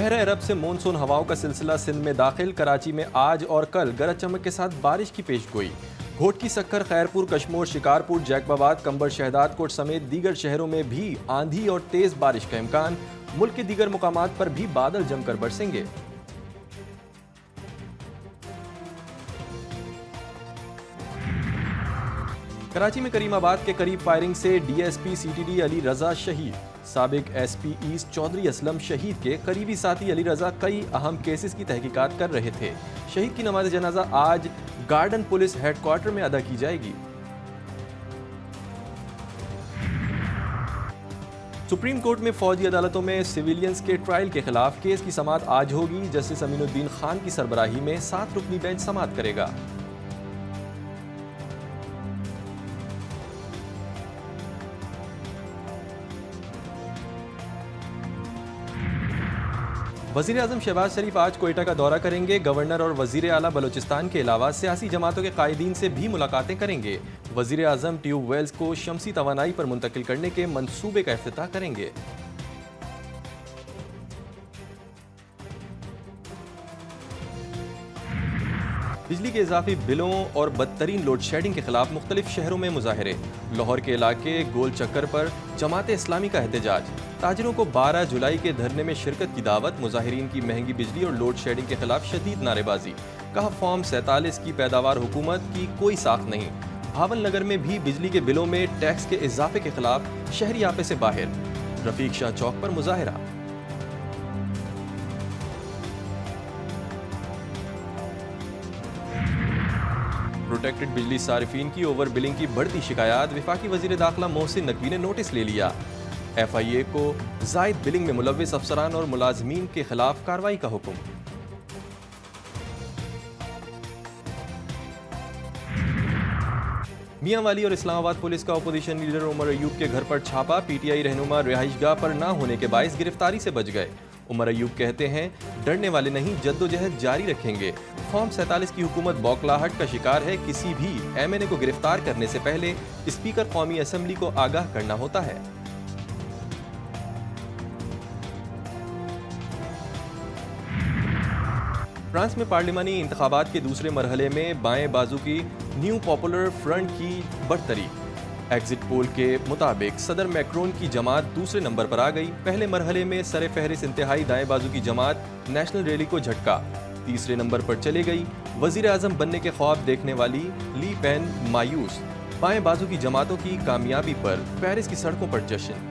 बहरे अरब से मानसून हवाओं का सिलसिला सिंध में दाखिल। कराची में आज और कल गरज चमक के साथ बारिश की पेशगोई। घोटकी, सक्खर, खैरपुर, कशमोर, शिकारपुर, जैकबाबाद, कंबर, शहदादकोट समेत दीगर शहरों में भी आंधी और तेज बारिश का इम्कान। मुल्क के दीगर मुकामात पर भी बादल जमकर बरसेंगे। कराची में करीमाबाद के करीब फायरिंग से डीएसपी सीटीडी अली रजा शहीद। साबिक एसपी ईस्ट चौधरी असलम शहीद के करीबी साथी अली रजा कई अहम केसेस की तहकीकात कर रहे थे। शहीद की नमाज जनाजा आज गार्डन पुलिस हेडक्वार्टर में अदा की जाएगी। सुप्रीम कोर्ट में फौजी अदालतों में सिविलियंस के ट्रायल के खिलाफ केस की समाअत आज होगी। जस्टिस अमीनुद्दीन खान की सरबराही में 7 रुकनी बेंच समाअत करेगा। वज़ीर आज़म शहबाज शरीफ आज कोयटा का दौरा करेंगे। गवर्नर और वज़ीर आला बलूचिस्तान के अलावा सियासी जमातों के कायदीन से भी मुलाकातें करेंगे। वज़ीर आज़म ट्यूबवेल्स को शमसी तवानाई पर मुंतकिल करने के मंसूबे का इफ्तिताह करेंगे। बिजली के इजाफी बिलों और बदतरीन लोड शेडिंग के खिलाफ मुख्तलिफ शहरों में मुजाहरे। लाहौर के इलाके गोल चक्कर पर जमात इस्लामी का एहतजाज। ताजिरों को 12 जुलाई के धरने में शिरकत की दावत। मुजाहिरीन की महंगी बिजली और लोड शेडिंग के खिलाफ शदीद नारेबाजी। कहा फॉर्म 47 की पैदावार हुकूमत की कोई साख नहीं। भावन नगर में भी बिजली के बिलों में टैक्स के इजाफे के खिलाफ शहरी आपे से बाहर। रफीक शाह चौक पर मुजाहरा। प्रोटेक्टेड बिजली सारिफीन की ओवर बिलिंग की बढ़ती शिकायत। वफाकी वजीर दाखिला मोहसिन नकवी ने नोटिस ले लिया। FIA को जायद बिलिंग में मुलव्विस अफसरान और मुलाजमीन के खिलाफ कार्रवाई का हुक्म। मियांवाली और इस्लामाबाद पुलिस का अपोजिशन लीडर उमर अयूब के घर पर छापा। PTI रहनुमा रिहाइशगाह पर न होने के बायस गिरफ्तारी से बच गए। उमर अयूब कहते हैं डरने वाले नहीं, जद्दोजहद जारी रखेंगे। फॉर्म 47 की हुकूमत बौखलाहट का शिकार है। किसी भी MNA को गिरफ्तार करने से पहले स्पीकर कौमी असेंबली को आगाह करना होता है। फ्रांस में पार्लिमानी इंतखाबात के दूसरे मरहले में बाएं बाजू की न्यू पॉपुलर फ्रंट की बढ़तरी। एग्जिट पोल के मुताबिक सदर मैक्रोन की जमात दूसरे नंबर पर आ गई। पहले मरहले में सरे फहरिस्त इंतहाई दाएं बाजू की जमात नेशनल रैली को झटका। तीसरे नंबर पर चले गई। वजीर आजम बनने के ख्वाब देखने वाली ली पेन मायूस। बाएं बाजू की जमातों की कामयाबी पर पेरिस की सड़कों पर जश्न।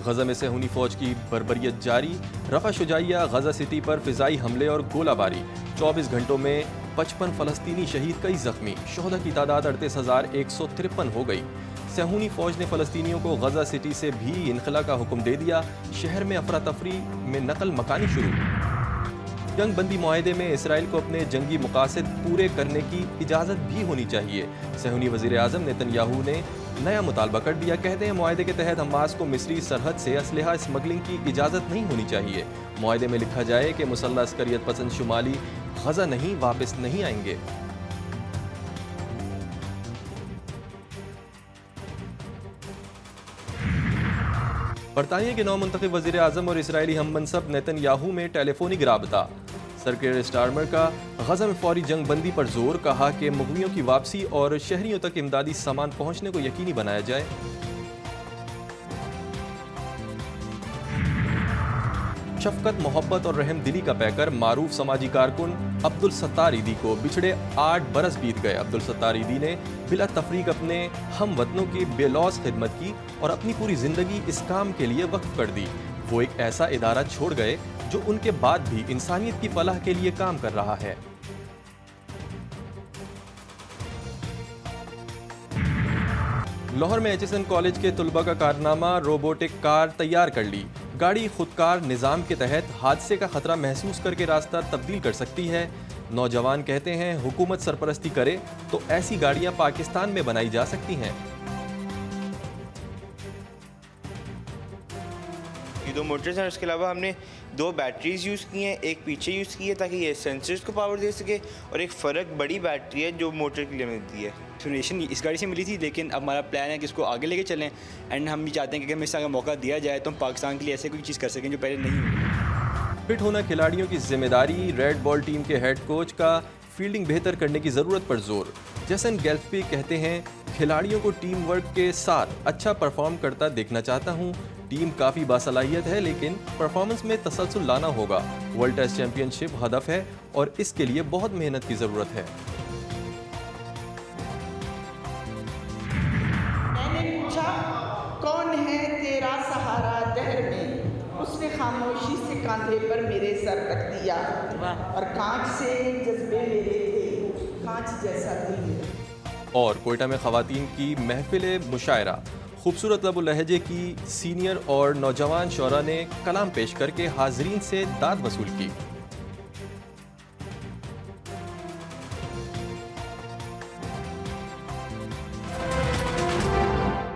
गजा में सेहूनी फौज की बर्बरियत जारी। रफा शुजाइया गजा सिटी पर फिजाई हमले और गोलाबारी। 24 घंटों में 55 फलस्तीनी शहीद, कई जख्मी। शोहदा की तादाद 38,153 हो गई। सेहूनी फौज ने फलस्तीनियों को गजा सिटी से भी इनखला का हुक्म दे दिया। शहर में अफरा तफरी में नकल मकानी शुरू। जंग बंदी मुआहदे में इसराइल को अपने जंगी मकासद पूरे करने की इजाज़त भी होनी चाहिए। सेहूनी वज़ीर आज़म नेतन्याहू ने नया मुतालबा कर दिया। कहते हैं मुआहदे के तहत हमास को मिस्री सरहद से असलहा स्मगलिंग की इजाज़त नहीं होनी चाहिए। मुआहदे में लिखा जाए कि मुसल्लह अस्करियत पसंद शुमाली गजा नहीं वापस नहीं आएंगे। बरतानिया के नौ मुंतखब वज़ीर आज़म और इसराइली हम मनसब नेतन्याहू में टेलीफोनिक राबता। सरकेर स्टारमर का गजा में फौरी जंग बंदी पर जोर। कहा कि मुग़वियों की वापसी और शहरियों तक इमदादी सामान पहुंचने को यकीनी बनाया जाए। शफकत, मोहब्बत और रहम दिली का पैकर मारूफ समाजी कारकुन अब्दुल सत्तार ईदी को बिछड़े 8 बरस बीत गए। अब्दुल सत्तार ईदी ने बिला तफरीक अपने हम वतनों की बेलौस खिदमत की और अपनी पूरी जिंदगी इस काम के लिए वक्फ कर दी। वो एक ऐसा इदारा छोड़ गए जो उनके बाद भी इंसानियत की फलाह के लिए काम कर रहा है। लाहौर में HSN कॉलेज के तुलबा का कारनामा। रोबोटिक कार तैयार कर ली। गाड़ी खुदकार निज़ाम के तहत हादसे का खतरा महसूस करके रास्ता तब्दील कर सकती है। नौजवान कहते हैं हुकूमत सरपरस्ती करे तो ऐसी गाड़ियां पाकिस्तान में बनाई जा सकती हैं। 2 मोटर्स हैं, उसके अलावा हमने 2 बैटरीज़ यूज़ की हैं, एक पीछे यूज़ की है ताकि ये सेंसर्स को पावर दे सके, और एक फ़र्क बड़ी बैटरी है जो मोटर के लिए मिलती है। इंफॉर्मेशन इस गाड़ी से मिली थी, लेकिन अब हमारा प्लान है कि इसको आगे लेके चलें एंड हम भी चाहते हैं कि हमें इस अगर मौका दिया जाए तो हम पाकिस्तान के लिए ऐसे कोई चीज़ कर सकें जो पहले नहीं हुई। फिट होना खिलाड़ियों की जिम्मेदारी। रेड बॉल टीम के हेड कोच का फील्डिंग बेहतर करने की ज़रूरत पर जोर। जैसन गेल्फी कहते हैं, खिलाड़ियों को टीम वर्क के साथ अच्छा परफॉर्म करता देखना चाहता हूं। टीम काफ़ी बासलाहियत है, लेकिन परफॉर्मेंस में तसलसल लाना होगा। वर्ल्ड टेस्ट चैंपियनशिप हदफ है और इसके लिए बहुत मेहनत की ज़रूरत है। मैंने पूछा, कौन है तेरा सहारा दहर में? उसने खामोशी से कांधे पर मेरे सर रख दिया, और कांच से जज्बे मेरे थे, कांच जैसा दिल मेरा। और कोयटा में ख़वातीन की महफिल मुशायरा। खूबसूरत लबो लहजे की सीनियर और नौजवान शोरा ने कलाम पेश करके हाजरीन से दाद वसूल की।